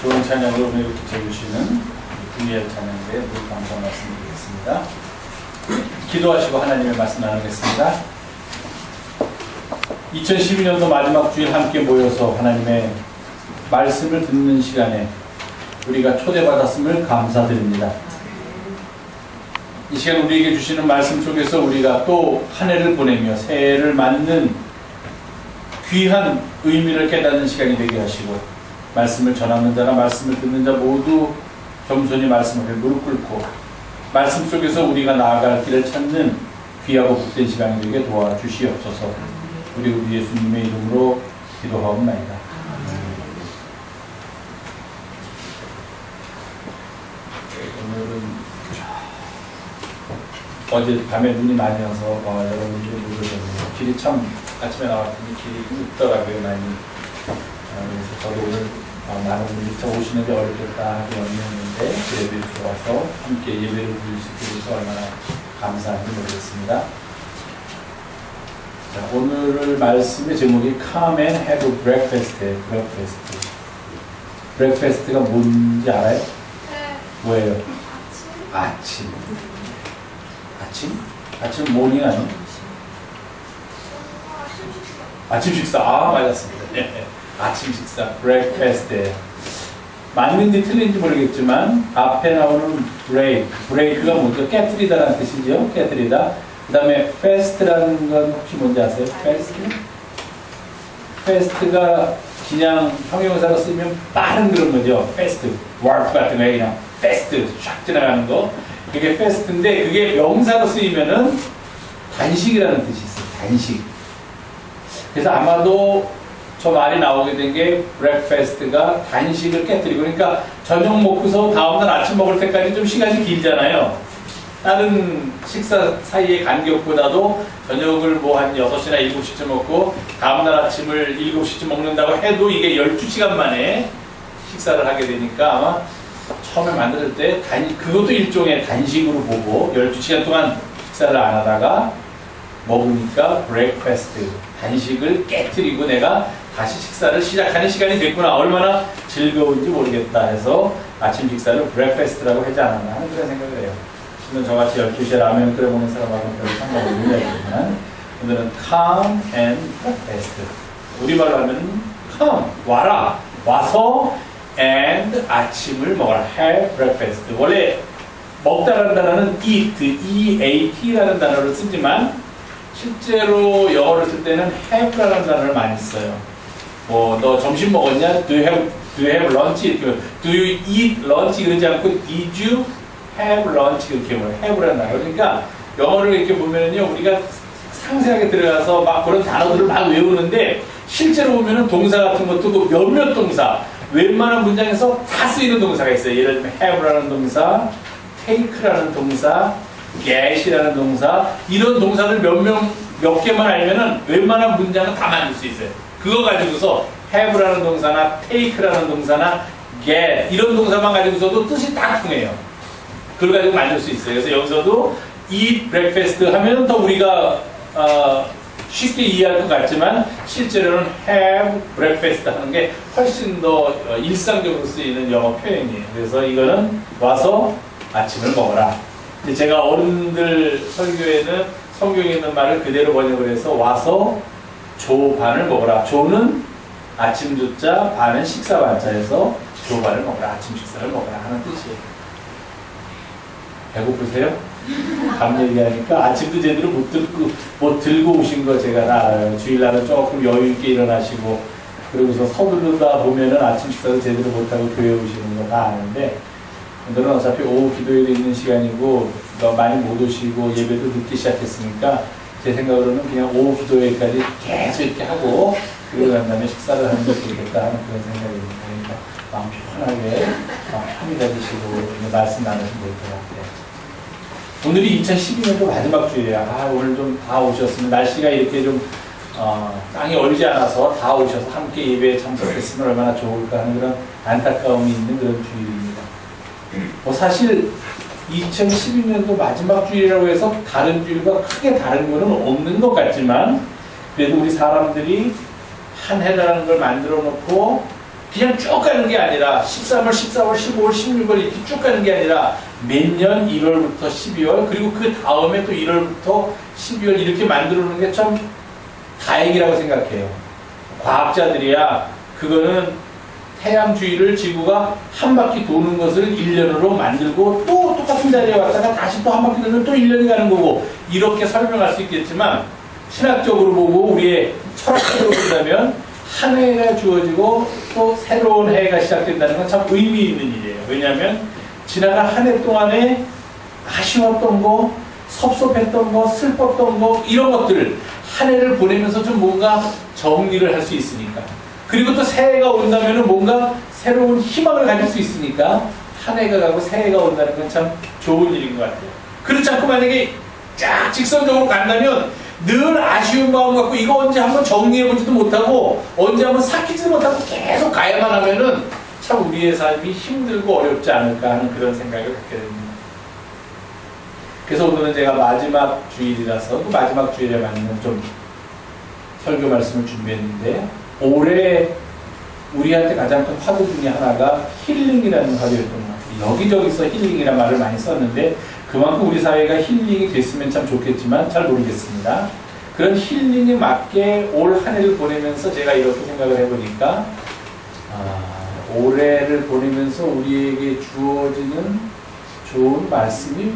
좋은 찬양을 오늘 붙여주시는 김미열 찬양대 늘 감사 말씀드리겠습니다. 기도하시고 하나님의 말씀 나누겠습니다. 2012년도 마지막 주일 함께 모여서 하나님의 말씀을 듣는 시간에 우리가 초대받았음을 감사드립니다. 이 시간 우리에게 주시는 말씀 속에서 우리가 또 한 해를 보내며 새해를 맞는 귀한 의미를 깨닫는 시간이 되게 하시고, 말씀을 전하는 자나 말씀을 듣는 자 모두 겸손히 말씀 앞에 무릎 꿇고 말씀 속에서 우리가 나아갈 길을 찾는 귀하고 복된 시간이 되게 도와주시옵소서. 우리 예수님의 이름으로 기도하옵나이다. 오늘은 어제 밤에 눈이 많이 와서 여러분들이 모르셨는데 길이 참 아침에 나왔더니 길이 춥더라고요, 많이. 그래서 저도 오늘 많은 분들이 저 오시는 게 어렵겠다 하고 염려했는데 그래도 이렇게 와서 함께 예배를 드릴 수 있어서 얼마나 감사한지 모르겠습니다. 자, 오늘 말씀의 제목이 Come and have breakfast. 브렉패스트가 뭔지 알아요? 네. 뭐예요? 아침. 아침 모닝 아니에요? 아침 식사. 맞았습니다. 네. 아침 식사. breakfast. 맞는지 틀린지 모르겠지만 앞에 나오는 break가 뭐죠? 깨뜨리다라는 뜻이죠. 깨뜨리다. 그 다음에 fast라는 건 혹시 뭔지 아세요? fast가 그냥 형용사로 쓰면 빠른 그런 거죠. fast. work 같은 거에 그냥 fast 쫙 지나가는 거. 그게 fast인데 그게 명사로 쓰이면은 단식이라는 뜻이 있어요. 단식. 그래서 아마도 저 말이 나오게 된 게 breakfast가 단식을 깨뜨리고, 그러니까 저녁 먹고서 다음날 아침 먹을 때까지 좀 시간이 길잖아요. 다른 식사 사이의 간격보다도 저녁을 뭐 한 6시나 7시쯤 먹고 다음날 아침을 7시쯤 먹는다고 해도 이게 12시간 만에 식사를 하게 되니까 아마 처음에 만들 때 그것도 일종의 단식으로 보고 12시간 동안 식사를 안 하다가 먹으니까 breakfast, 단식을 깨뜨리고 내가 다시 식사를 시작하는 시간이 됐구나, 얼마나 즐거운지 모르겠다 해서 아침 식사를 breakfast라고 하지 않았나 하는 그런 생각을 해요. 지금 저같이 12시에 라면 끓여 먹는 사람하고는 별 상관이 없는 이야기지만 오늘은 come and breakfast, 우리말로 하면 come, 와라, 와서 and 아침을 먹어라, have breakfast. 원래 먹다라는 단어는 eat라는 단어를 쓰지만 실제로 영어를 쓸 때는 have라는 단어를 많이 써요. 뭐 너 점심 먹었냐? Do you have lunch? 이렇게 Do you eat lunch? 그러지 않고 Did you have lunch? 이렇게 뭐 have라는 단어. 그러니까 영어를 이렇게 보면은요, 우리가 상세하게 들어가서 막 그런 단어들을 막 외우는데 실제로 보면은 동사 같은 것도 그 몇몇 동사, 웬만한 문장에서 다 쓰이는 동사가 있어요. 예를 들면 have라는 동사, take라는 동사, get이라는 동사, 이런 동사들 몇 개만 알면은 웬만한 문장은 다 만들 수 있어요. 그거 가지고서 have라는 동사나 take라는 동사나 get 이런 동사만 가지고서도 뜻이 다 통해요. 그걸 가지고 만들 수 있어요. 그래서 여기서도 eat breakfast 하면 더 우리가 쉽게 이해할 것 같지만 실제로는 have breakfast 하는 게 훨씬 더 일상적으로 쓰이는 영어 표현이에요. 그래서 이거는 와서 아침을 먹어라. 제가 어른들 설교에는 성경에 있는 말을 그대로 번역을 해서 와서 조반을 먹어라. 조는 아침 조자, 반은 식사 반자에서 조반을 먹어라, 아침 식사를 먹어라 하는 뜻이에요. 배고프세요? 밤 얘기하니까 아침도 제대로 못 들고 오신 거 제가 다 알아요. 주일날은 조금 여유 있게 일어나시고 그러고서 서두르다 보면은 아침 식사도 제대로 못하고 교회 오시는 거 다 아는데, 오늘은 어차피 오후 기도회도 있는 시간이고 많이 못 오시고 예배도 늦게 시작했으니까 제 생각으로는 그냥 오후 기도회까지 계속 이렇게 하고 그러고 난 다음에 식사를 하는 게 좋겠다 하는 그런 생각입니다. 그러니까 마음 편하게 편히 가지시고 말씀 나누시면 될 것 같아요. 오늘이 2012년도 마지막 주일이야. 오늘 좀 다 오셨으면, 날씨가 이렇게 좀 땅이 얼지 않아서 다 오셔서 함께 예배에 참석했으면 얼마나 좋을까 하는 그런 안타까움이 있는 그런 주일입니다. 사실 2012년도 마지막 주일이라고 해서 다른 주일과 크게 다른 거는 없는 것 같지만 그래도 우리 사람들이 한 해라는 걸 만들어 놓고 그냥 쭉 가는 게 아니라 13월, 14월, 15월, 16월 이렇게 쭉 가는 게 아니라 매년 1월부터 12월 그리고 그 다음에 또 1월부터 12월 이렇게 만들어 놓는 게 참 다행이라고 생각해요. 과학자들이야 그거는 태양 주위를 지구가 한 바퀴 도는 것을 1년으로 만들고 또 똑같은 자리에 왔다가 다시 또 한 바퀴 돌면 또 1년이 가는 거고 이렇게 설명할 수 있겠지만 신학적으로 보고 우리의 철학적으로 본다면 한 해가 주어지고 또 새로운 해가 시작된다는 건 참 의미 있는 일이에요. 왜냐하면 지나간 한 해 동안에 아쉬웠던 거, 섭섭했던 거, 슬펐던 거 이런 것들 한 해를 보내면서 좀 뭔가 정리를 할 수 있으니까 그리고 또 새해가 온다면 뭔가 새로운 희망을 가질 수 있으니까 한 해가 가고 새해가 온다는 건 참 좋은 일인 것 같아요. 그렇지 않고 만약에 쫙 직선적으로 간다면 늘 아쉬운 마음 갖고 이거 언제 한번 정리해보지도 못하고 언제 한번 삭히지도 못하고 계속 가야만 하면은 참 우리의 삶이 힘들고 어렵지 않을까 하는 그런 생각을 갖게 됩니다. 그래서 오늘은 제가 마지막 주일이라서 그 마지막 주일에 맞는 좀 설교 말씀을 준비했는데 올해 우리한테 가장 큰 화두 중에 하나가 힐링이라는 화두였던 것 같아요. 여기저기서 힐링이라는 말을 많이 썼는데 그만큼 우리 사회가 힐링이 됐으면 참 좋겠지만 잘 모르겠습니다. 그런 힐링에 맞게 올 한 해를 보내면서 제가 이렇게 생각을 해보니까 올해를 보내면서 우리에게 주어지는 좋은 말씀이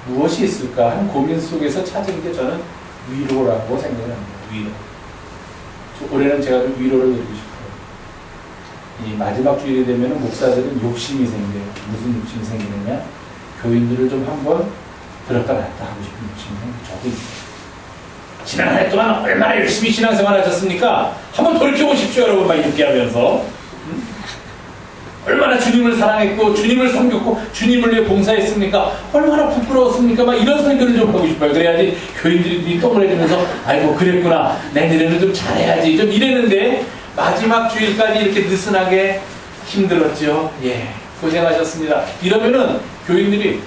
무엇이 있을까 하는 고민 속에서 찾은 게 저는 위로라고 생각을 합니다. 위로. 올해는 제가 좀 위로를 드리고 싶어요. 이 마지막 주일이 되면 목사들은 욕심이 생겨요. 무슨 욕심이 생기느냐? 교인들을 좀 한번 들었다 놨다 하고 싶은 욕심이 생겨요. 저도 있어요. 지난 한 해 동안 얼마나 열심히 신앙생활 하셨습니까? 한번 돌이켜보십시오, 여러분. 막 이렇게 하면서. 얼마나 주님을 사랑했고, 주님을 섬겼고, 주님을 위해 봉사했습니까? 얼마나 부끄러웠습니까? 막 이런 설교를 좀 하고 싶어요. 그래야지 교인들이 동그래지면서, 아이고, 그랬구나. 내년에는 좀 잘해야지. 좀 이랬는데, 마지막 주일까지 이렇게 느슨하게 힘들었죠. 예. 고생하셨습니다. 이러면은 교인들이,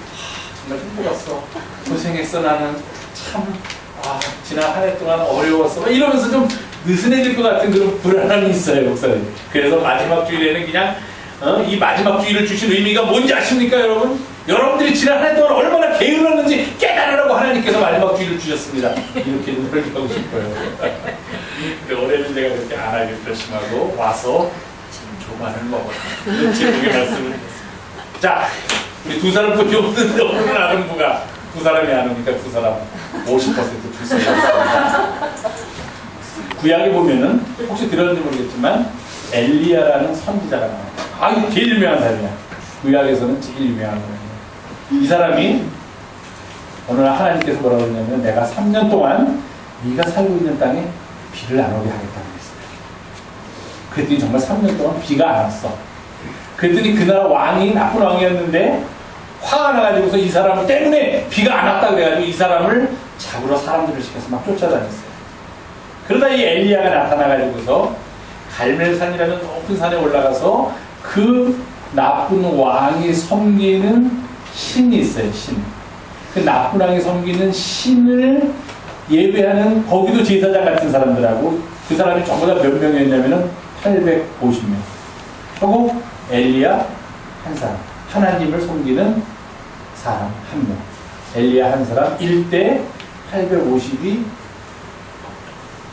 정말 힘들었어. 고생했어, 나는. 참, 지난 한 해 동안 어려웠어. 막 이러면서 좀 느슨해질 것 같은 그런 불안함이 있어요, 목사님. 그래서 마지막 주일에는 그냥, 이 마지막 주일을 주신 의미가 뭔지 아십니까, 여러분? 여러분들이 지난 한 해 동안 얼마나 게을렀는지 깨달으라고 하나님께서 마지막 주일을 주셨습니다. 이렇게 설교하고 싶어요. 근데 올해는 제가 그렇게 안 하기로 결심하고 와서 지금 조만을 먹어요. 제목의 말씀을 했습니다. 자, 우리 두 사람밖에 없는데 오늘 아는 부가 두 사람이 안 오니까 두 사람 50% 출석했습니다. 구약에 보면은 혹시 들었는지 모르겠지만 엘리야라는 선지자가 나와요. 이거 제일 유명한 사람이야. 구약에서는 제일 유명한 사람이에요. 이 사람이 어느 날 하나님께서 뭐라고 했냐면 내가 3년 동안 네가 살고 있는 땅에 비를 안 오게 하겠다고 했어요. 그랬더니 정말 3년 동안 비가 안 왔어. 그랬더니 그 나라 왕이 나쁜 왕이었는데 화가 나가지고서 이 사람 때문에 비가 안 왔다 그래가지고 이 사람을 잡으러 사람들을 시켜서 막 쫓아다녔어요. 그러다 이 엘리야가 나타나가지고서 갈멜산이라는 높은 산에 올라가서 그 나쁜 왕이 섬기는 신이 있어요. 신. 그 나쁜 왕이 섬기는 신을 예배하는 거기도 제사장 같은 사람들하고 그 사람이 전부 다 몇 명이었냐면은 850명. 하고 엘리야 한 사람. 하나님을 섬기는 사람 한 명. 엘리야 한 사람 1대 850이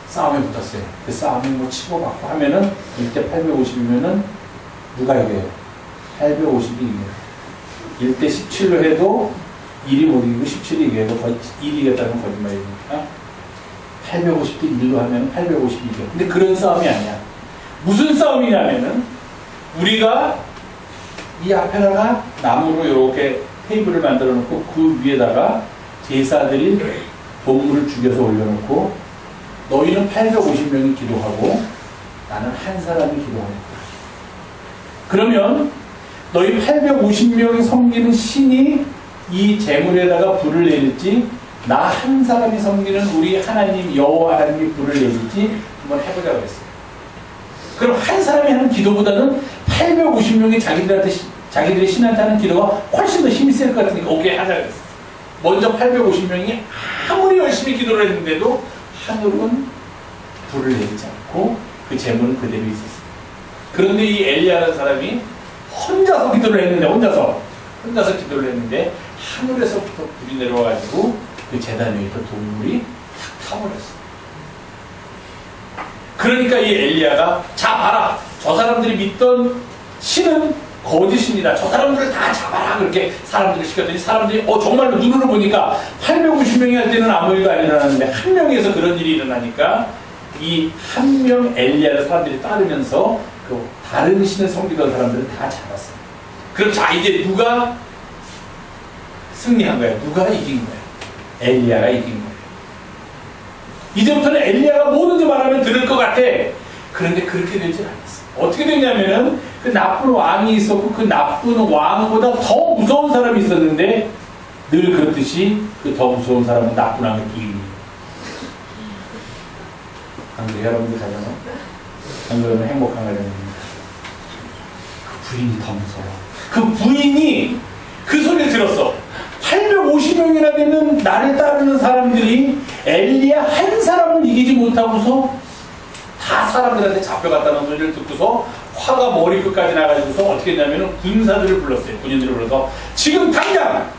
싸움에 붙었어요. 그 싸움에 뭐 치고받고 하면은 1대 850이면은 누가 이겨요? 850이 이겨요. 1대 17로 해도 1이 못 이기고 17이 이겨도 1이 이겼다는 거짓말이니까 850대 1로 하면 850이 이겨. 근데 그런 싸움이 아니야. 무슨 싸움이냐면은 우리가 이 앞에다가 나무로 이렇게 테이블을 만들어 놓고 그 위에다가 제사들이 동물을 죽여서 올려놓고 너희는 850명이 기도하고 나는 한 사람이 기도하겠다. 그러면 너희 850명이 섬기는 신이 이 제물에다가 불을 내릴지 나 한 사람이 섬기는 우리 하나님 여호와 하나님이 불을 내릴지 한번 해보자고 했어요. 그럼 한 사람이 하는 기도보다는 850명이 자기들의 신한테 하는 기도가 훨씬 더 힘이 셀 것 같으니까 오케이 하자고 했어요. 먼저 850명이 아무리 열심히 기도를 했는데도 하늘은 불을 내리지 않고 그 제물은 그대로 있었어요. 그런데 이 엘리야라는 사람이 혼자서 기도를 했는데, 혼자서 기도를 했는데, 하늘에서부터 불이 내려와가지고 그 제단 위에 있던 동물이 탁 타버렸어. 그러니까 이 엘리야가, 자 봐라, 저 사람들이 믿던 신은 거짓입니다. 저 사람들을 다 잡아라. 그렇게 사람들을 시켰더니 사람들이 정말로 눈으로 보니까 850명이 할 때는 아무 일도 안 일어나는데 한 명에서 그런 일이 일어나니까 이 한 명 엘리야를 사람들이 따르면서 그 다른 신을 섬기던 사람들을 다 잡았어요. 그럼 자 이제 누가 승리한 거예요? 누가 이긴 거예요? 엘리야가 이긴 거예요. 이제부터는 엘리야가 뭐든지 말하면 들을 것 같아. 그런데 그렇게 되지 않았어요. 어떻게 됐냐면은 그 나쁜 왕이 있었고 그 나쁜 왕보다 더 무서운 사람이 있었는데 늘 그렇듯이 그 더 무서운 사람은 나쁜 왕의 부인이에요. 방금 여러분들 가잖아. 방금 행복한 가정입니다. 그 부인이 더 무서워. 그 부인이 그 소리를 들었어. 850명이나 되는 나를 따르는 사람들이 엘리야 한 사람을 이기지 못하고서 다 사람들한테 잡혀갔다는 소리를 듣고서 화가 머리끝까지 나가지고서 어떻게 했냐면 군사들을 불렀어요. 군인들을 불러서 지금 당장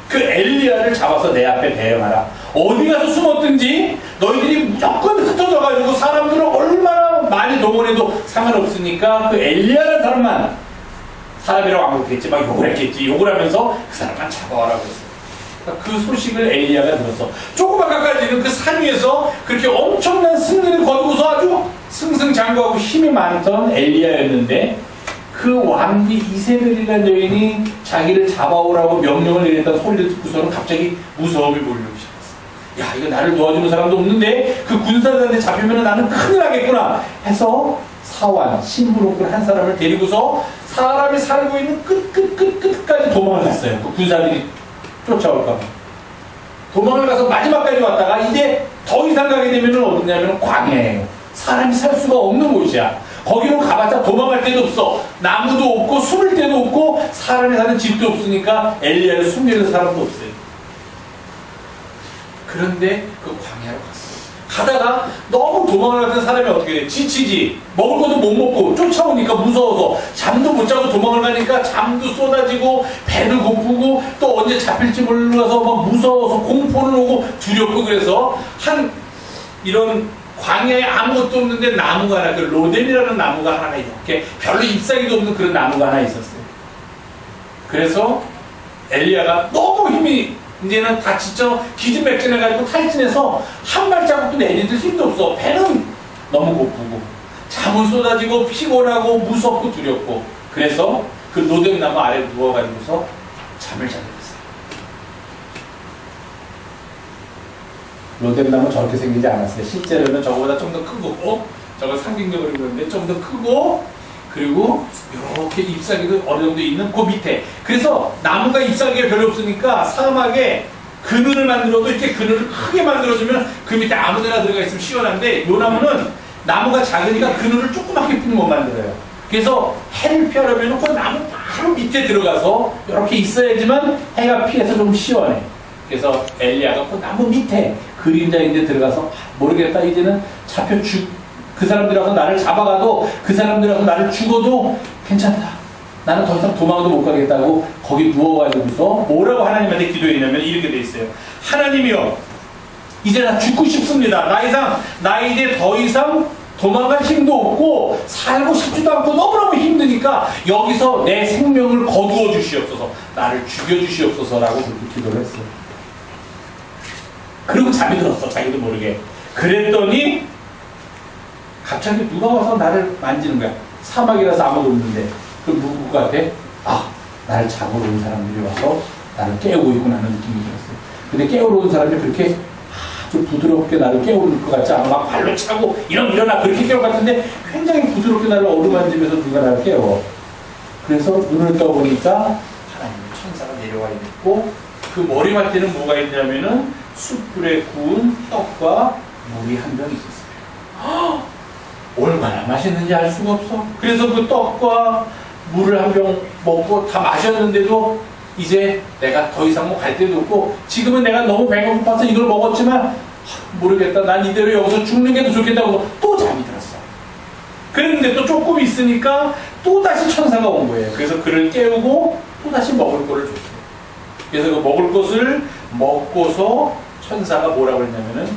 그 엘리야를 잡아서 내 앞에 대응하라. 어디 가서 숨었든지 너희들이 무조건 흩어져가지고 사람들을 얼마나 많이 동원해도 상관없으니까 그 엘리야라는 사람만, 사람이라고 안 그랬겠지, 막 욕을 했겠지, 욕을 하면서 그 사람만 잡아와라고 했어요. 그 소식을 엘리야가 들었어. 조금 아까까지는 그 산 위에서 그렇게 엄청난 승리를 거두고서 아주 승승장구하고 힘이 많던 엘리야였는데 그 왕비 이세벨이라는 여인이 자기를 잡아오라고 명령을 내렸던 소리를 듣고서는 갑자기 무서움이 몰려오기 시작했어. 야, 이거 나를 도와주는 사람도 없는데 그 군사들한테 잡히면 나는 큰일 나겠구나 해서 사환, 신부록을 한 사람을 데리고서 사람이 살고 있는 끝까지 도망을 갔어요. 그 군사들이 쫓아올까 봐. 도망을 가서 마지막까지 왔다가 이제 더 이상 가게 되면 어디냐면 광야예요. 사람이 살 수가 없는 곳이야. 거기로 가봤자 도망갈 데도 없어. 나무도 없고 숨을 데도 없고 사람이 사는 집도 없으니까 엘리야를 숨기는 사람도 없어요. 그런데 그 광야로 갔어요. 가다가 너무 도망을 가던 사람이 어떻게 돼? 지치지. 먹을 것도 못 먹고 쫓아오니까 무서워서 잠도 못 자고 도망을 가니까 잠도 쏟아지고 배도 고프고 또 언제 잡힐지 몰라서 막 무서워서 공포는 오고 두렵고 그래서 한 이런 광야에 아무것도 없는데 나무가 하나, 그 로뎀이라는 나무가 하나 이렇게 별로 잎사귀도 없는 그런 나무가 하나 있었어요. 그래서 엘리야가 너무 힘이 이제는 다 지쳐 기진맥진해가지고 탈진해서 한 발자국도 내리들 힘도 없어. 배는 너무 고프고 잠은 쏟아지고 피곤하고 무섭고 두렵고 그래서 그 로뎀 나무 아래에 누워가지고서 잠을 자게 됐어요. 로뎀나무 저렇게 생기지 않았어요. 실제로는 저거보다 좀 더 크고, 저거 상징적으로 그러는데 좀 더 크고, 그리고 이렇게 잎사귀도 어느 정도 있는 그 밑에. 그래서 나무가 잎사귀가 별로 없으니까 사막에 그늘을 만들어도 이렇게 그늘을 크게 만들어주면 그 밑에 아무데나 들어가 있으면 시원한데 이 나무는 나무가 작으니까 그늘을 조그맣게 못 만들어요. 그래서 해를 피하려면 그 나무 바로 밑에 들어가서 이렇게 있어야지만 해가 피해서 좀 시원해. 그래서 엘리야가 그 나무 밑에 그림자인데 들어가서 모르겠다 이제는 그 사람들하고 나를 잡아가도 그 사람들하고 나를 죽어도 괜찮다. 나는 더 이상 도망도 못 가겠다고 거기 누워가지고서 뭐라고 하나님한테 기도했냐면 이렇게 돼 있어요. 하나님이여 이제 나 죽고 싶습니다. 나 이제 더 이상 도망갈 힘도 없고 살고 싶지도 않고 너무너무 힘드니까 여기서 내 생명을 거두어 주시옵소서. 나를 죽여 주시옵소서라고 그렇게 기도를 했어요. 그리고 잠이 들었어. 자기도 모르게. 그랬더니 갑자기 누가 와서 나를 만지는 거야. 사막이라서 아무도 없는데. 그 누구 같아? 아, 나를 잡으러 온 사람들이 와서 나를 깨우고 있구나 하는 느낌이 들었어요. 근데 깨우러 온 사람이 그렇게 아주 부드럽게 나를 깨우는 것 같지 않아. 막 발로 차고 일어나 그렇게 깨울 것 같은데 굉장히 부드럽게 나를 어루만지면서 누가 나를 깨워. 그래서 눈을 떠보니까 하나님의 천사가 내려와 있고 그 머리맡에는 뭐가 있냐면은 숯불에 구운 떡과 물이 한 병 있었어요. 얼마나 맛있는지 알 수가 없어. 그래서 그 떡과 물을 한 병 먹고 다 마셨는데도 이제 내가 더 이상 갈 데도 없고 지금은 내가 너무 배가 고파서 이걸 먹었지만 모르겠다. 난 이대로 여기서 죽는 게 더 좋겠다고 또 잠이 들었어. 그랬는데 또 조금 있으니까 또 다시 천사가 온 거예요. 그래서 그를 깨우고 또 다시 먹을 거를 줬어요. 그래서 그 먹을 것을 먹고서 천사가 뭐라고 했냐면은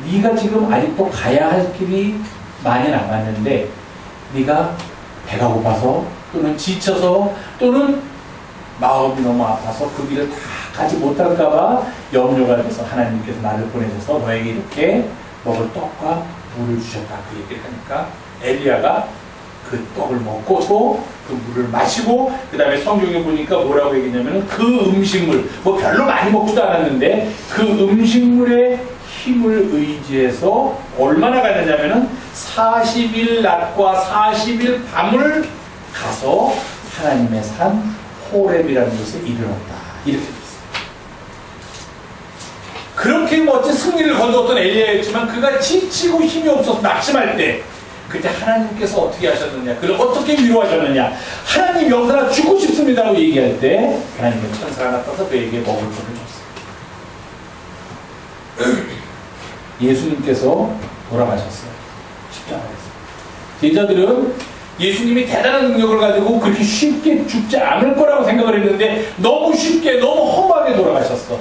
네가 지금 아직도 가야 할 길이 많이 남았는데 네가 배가 고파서 또는 지쳐서 또는 마음이 너무 아파서 그 길을 다 가지 못할까봐 염려가 돼서 하나님께서 나를 보내셔서 너에게 이렇게 먹을 떡과 물을 주셨다. 그 얘기를 하니까 엘리야가 그 떡을 먹고서 그 물을 마시고 그 다음에 성경에 보니까 뭐라고 얘기했냐면 그 음식물 뭐 별로 많이 먹지도 않았는데 그 음식물의 힘을 의지해서 얼마나 갔느냐면은 40일 낮과 40일 밤을 가서 하나님의 산 호렙이라는 곳에 이르렀다. 이렇게 되어 있어요. 그렇게 멋진 승리를 거두었던 엘리야였지만 그가 지치고 힘이 없어서 낙심할 때 그때 하나님께서 어떻게 하셨느냐, 그를 어떻게 위로하셨느냐, 하나님 영사가 죽고 싶습니다라고 얘기할 때 하나님의 천사가 나타나서 그에게 먹을 것을 줬어요. 예수님께서 돌아가셨어요. 십자가에서. 제자들은 예수님이 대단한 능력을 가지고 그렇게 쉽게 죽지 않을 거라고 생각을 했는데 너무 쉽게 너무 험하게 돌아가셨어.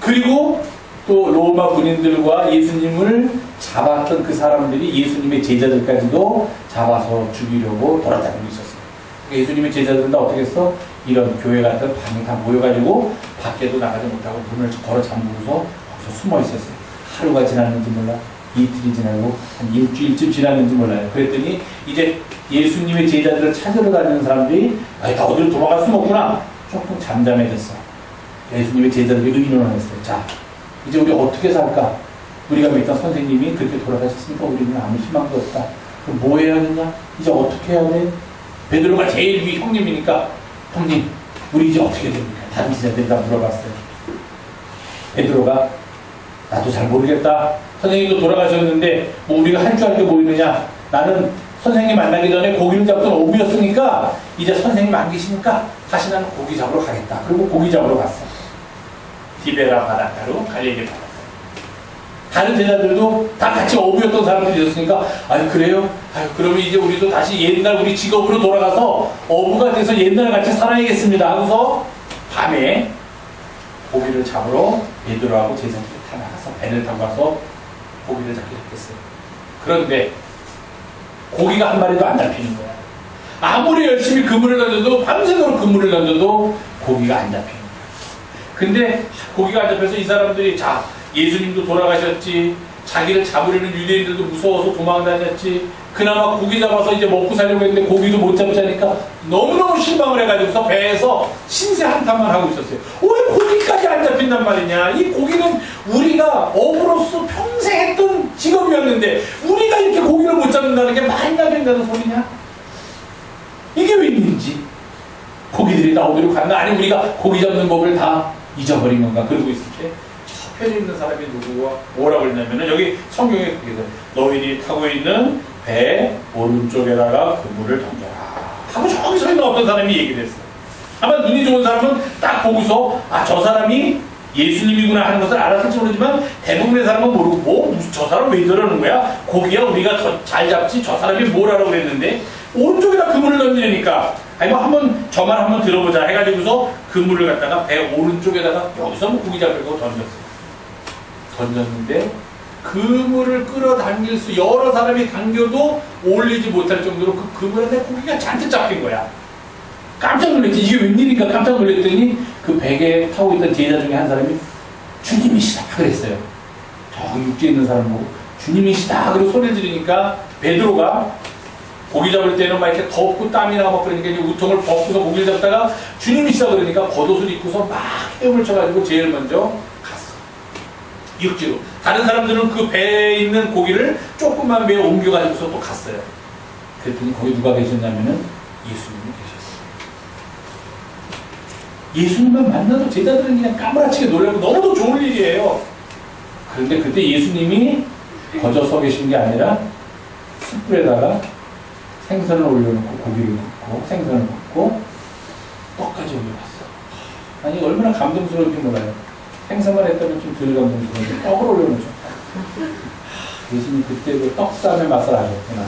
그리고 또 로마 군인들과 예수님을 잡았던 그 사람들이 예수님의 제자들까지도 잡아서 죽이려고 돌아다니고 있었어요. 그러니까 예수님의 제자들은 다 어떻게 했어? 이런 교회 같은 방에 다 모여가지고 밖에도 나가지 못하고 문을 걸어 잠그고서 거기서 숨어 있었어요. 하루가 지났는지 몰라, 이틀이 지나고 한 일주일쯤 지났는지 몰라요. 그랬더니 이제 예수님의 제자들을 찾으러 다니는 사람들이 다 어디로 도망가 숨었구나. 조금 잠잠해졌어. 예수님의 제자들이 의논을 했어요. 자, 이제 우리 어떻게 살까? 우리가 믿던 선생님이 그렇게 돌아가셨으니까 우리는 아무 희망도 없다. 그럼 뭐 해야 하느냐? 이제 어떻게 해야 돼? 베드로가 제일 위 형님이니까 형님, 우리 이제 어떻게 됩니까? 다른 제자들이 다 물어봤어요. 베드로가 나도 잘 모르겠다. 선생님도 돌아가셨는데 뭐 우리가 할 줄 알 게 뭐 있느냐? 나는 선생님 만나기 전에 고기를 잡던 어부였으니까 이제 선생님 안 계시니까 다시 나는 고기 잡으러 가겠다. 그리고 고기 잡으러 갔어. 디베라 바닷가로 갈릴리 바닷가. 다른 제자들도 다 같이 어부였던 사람들이 있었으니까 아니 그래요? 아유 그러면 이제 우리도 다시 옛날 우리 직업으로 돌아가서 어부가 돼서 옛날 같이 살아야겠습니다 하고서 밤에 고기를 잡으러 베드로하고 제자들이 다 나가서 배를 타고 가서 고기를 잡기 시작했어요. 그런데 고기가 한 마리도 안 잡히는 거야. 아무리 열심히 그물을 던져도 밤새도록 그물을 던져도 고기가 안 잡히는 거야. 근데 고기가 안 잡혀서 이 사람들이 자 예수님도 돌아가셨지, 자기를 잡으려는 유대인들도 무서워서 도망다녔지, 그나마 고기 잡아서 이제 먹고 살려고 했는데 고기도 못 잡자니까 너무너무 실망을 해가지고서 배에서 신세 한탄만 하고 있었어요. 왜 고기까지 안 잡힌단 말이냐? 이 고기는 우리가 어부로서 평생 했던 직업이었는데 우리가 이렇게 고기를 못 잡는다는 게 말이 나 된다는 소리냐? 이게 웬일인지. 고기들이 다 어디로 갔나? 아니 우리가 고기 잡는 법을 다 잊어버린 건가? 그러고 있을 때 편에 있는 사람이 누구가 뭐라고 했냐면은 여기 성경에 그렇게 돼. 너희들이 타고 있는 배 오른쪽에다가 그물을 던져라 하고 저기 서 있는 어떤 사람이 얘기를 했어요. 아마 눈이 좋은 사람은 딱 보고서 아 저 사람이 예수님이구나 하는 것을 알았을지 모르지만 대부분의 사람은 모르고 뭐 저 사람 왜 저러는 거야? 고기야 우리가 더 잘 잡지 저 사람이 뭘 하라고 그랬는데 오른쪽에다 그물을 던지니까 아니 뭐 한번 저만 한번 들어보자 해가지고서 그물을 갖다가 배 오른쪽에다가 여기서 뭐 고기 잡으려고 던졌는데 그물을 끌어당길 수 여러 사람이 당겨도 올리지 못할 정도로 그 그물 안에 고기가 잔뜩 잡힌 거야. 깜짝 놀랐지. 이게 웬일인가 깜짝 놀랐더니 그 배에 타고 있던 제자 중에 한 사람이 주님이시다 그랬어요. 저 육지에 있는 사람 보고 주님이시다 그리고 소리를 지르니까 베드로가 고기 잡을 때는 막 이렇게 덥고 땀이 나고 그러니까 이제 우통을 벗고서 고기를 잡다가 주님이시다 그러니까 겉옷을 입고서 막 헤엄을 쳐가지고 제일 먼저 갔어. 육지로. 다른 사람들은 그 배에 있는 고기를 조그만 배에 옮겨가지고서 또 갔어요. 그랬더니 거기 누가 계셨냐면은 예수님이 계셨어요. 예수님만 만나도 제자들은 그냥 까무라치게 놀라고 너무도 좋은 일이에요. 그런데 그때 예수님이 거저 서 계신 게 아니라 숯불에다가 생선을 올려놓고 고기를 굽고 생선을 굽고 떡까지 올려놨어. 아니 얼마나 감동스러운지 몰라요. 생선만 했다면 좀 덜 감동스러운데 떡을 올려놓죠. 예수님 그때 그 떡쌈의 맛을 아셨구나.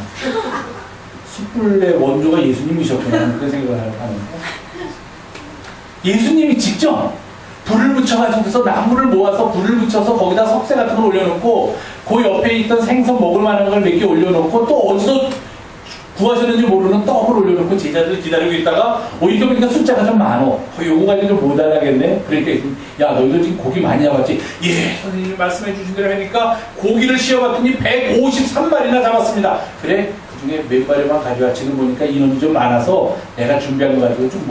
숯불의 원조가 예수님이셨구나 그런 생각을 하는데 예수님이 직접 불을 붙여가지고서 나무를 모아서 불을 붙여서 거기다 석쇠 같은 걸 올려놓고 그 옆에 있던 생선 먹을 만한 걸 몇 개 올려놓고 또 어디서 구하셨는지 모르는 떡을 올려놓고 제자들 기다리고 있다가 이렇게 보니까 숫자가 좀 많어. 요거 가지고 좀 모자라겠네. 그러니까 야 너희들 지금 고기 많이 잡았지? 예 선생님이 말씀해 주신 대로 하니까 고기를 씌워봤더니 153마리나 잡았습니다. 그래 그중에 몇 마리만 가져와. 지금 보니까 인원이 좀 많아서 내가 준비한 거 가지고 좀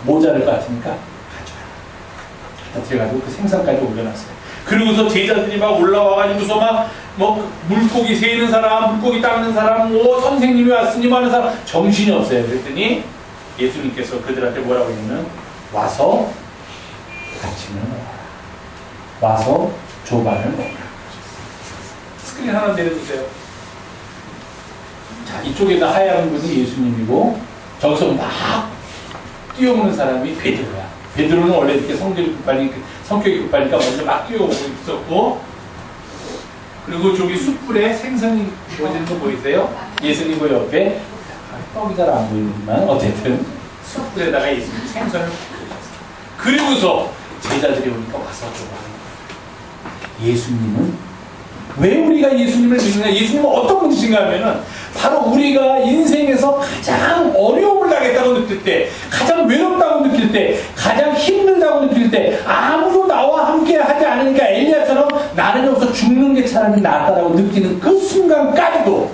모자랄 것 같으니까 가져와. 들어가지고 그 생선까지 올려놨어요. 그러고서 제자들이 막 올라와가지고서 막 물고기 세는 사람, 물고기 닦는 사람, 선생님이 왔으니 뭐 하는 사람 정신이 없어요. 그랬더니 예수님께서 그들한테 뭐라고 했냐면 와서 아침을 먹어라. 와서 조반을 먹어라. 스크린 하나 내려주세요. 자, 이쪽에다 하얀 분이 예수님이고 저기서 막 뛰어오는 사람이 베드로야. 베드로는 원래 이렇게 성격이 급하니까 먼저 막 뛰어오고 있었고, 그리고 저기 숯불에 생선이 보이는 거 보이세요? 예수님 그 옆에 떡이 잘 안 보이지만 어쨌든 숯불에다가 예수님 생선을 굽으셨어요. 그리고서 제자들이 오니까 와서 좀 예수님은 왜 우리가 예수님을 믿느냐? 예수님은 어떤 분이신가 하면은 바로 우리가 인생에서 가장 어려움을 당했다고 느낄 때, 가장 외롭다고 느낄 때, 가장 힘들다고 느낄 때, 아무도 나와 함께 하지 않으니까 엘리야처럼 나는 여기서 죽는 게 차라리 낫다라고 느끼는 그 순간까지도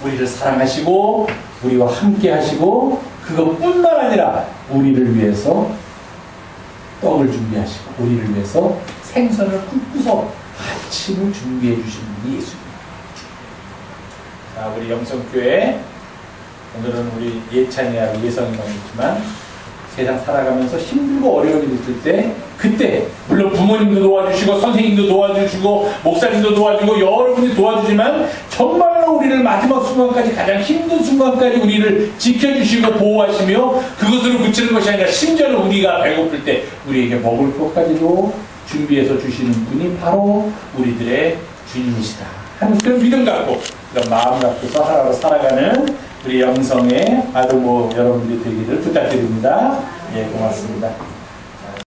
우리를 사랑하시고 우리와 함께 하시고 그것뿐만 아니라 우리를 위해서 떡을 준비하시고 우리를 위해서 생선을 굽고서 아침을 준비해 주시는 분이 예수님. 자, 우리 영성교회 오늘은 우리 예찬이하고 예성이만 있지만 세상 살아가면서 힘들고 어려움이 있을 때 그때 물론 부모님도 도와주시고 선생님도 도와주시고 목사님도 도와주고 여러분이 도와주지만 정말로 우리를 마지막 순간까지 가장 힘든 순간까지 우리를 지켜주시고 보호하시며 그것으로 그치는 것이 아니라 심지어는 우리가 배고플 때 우리에게 먹을 것까지도 준비해서 주시는 분이 바로 우리들의 주님이시다 하는 그런 믿음 갖고 그런 마음 갖고서 하나로 살아가는 우리 영성의 아들 여러분들이 되기를 부탁드립니다. 예, 고맙습니다.